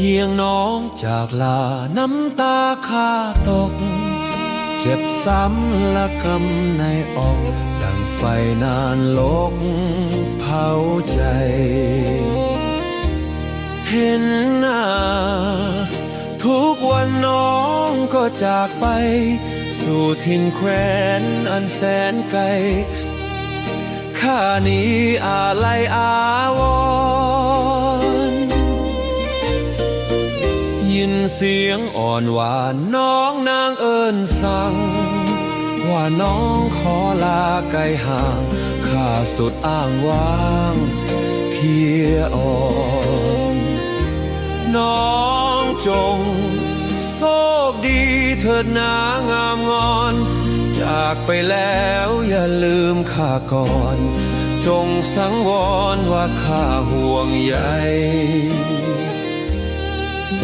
พียงน้องจากลาน้ำตาข้าตกเจ็บซ้ำละกำในอกดังไฟนานลกเผาใจเห็นหน้าทุกวันน้องก็จากไปสู่ถิ่นแคว้นอันแสนไกลข้านี้อาลัยอาวรณ์ยินเสียงอ่อนหวานน้องนางเอิ้นสั่งว่าน้องขอลาไกลห่างข้าสุดอ้างว้างเพียอ่อนน้องจงโชคดีเถิดนางามงอนจากไปแล้วอย่าลืมข้าก่อนจงสังวรว่าข้าห่วงใย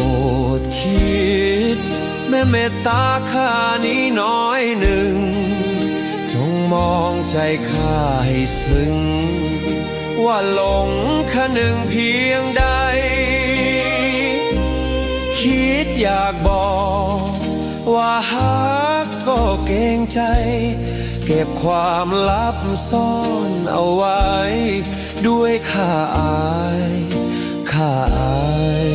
โปรดคิดแม่เมตตาข้านี้น้อยหนึ่งจงมองใจข้าให้ซึ้งว่าหลงข้าหนึ่งเพียงใดคิดอยากบอกว่าฮักก็เกรงใจเก็บความลับซ่อนเอาไว้ด้วยข้าอายข้าอาย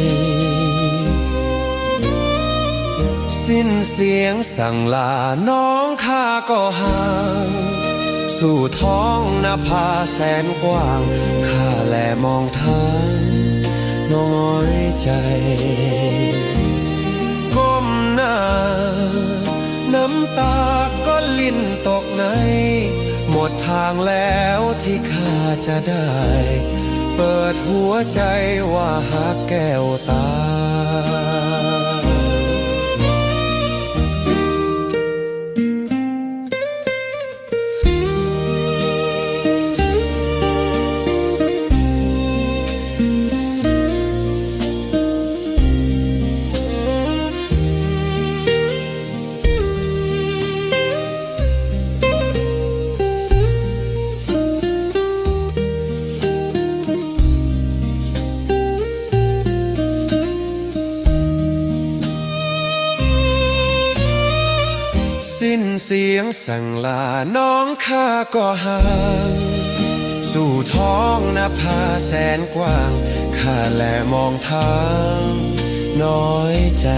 สิ้นเสียงสั่งลาน้องข้าก็ห่างสู่ท้องนภาแสนกว้างข้าแลมองทางน้อยใจก้มหน้าน้ำตาก็ลิ้นตกในหมดทางแล้วที่ข้าจะได้เปิดหัวใจว่าหักแก้วตาสิ้นเสียงสั่งลาน้องข้าก็ห่างสู่ท้องนภาแสนกว้างข้าแลมองทางน้อยใจ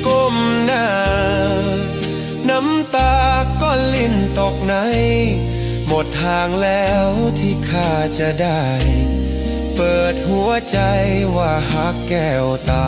ก้มหน้าน้ำตาก็ลิ้นตกในหมดทางแล้วที่ข้าจะได้เปิดหัวใจว่าฮักแก้วตา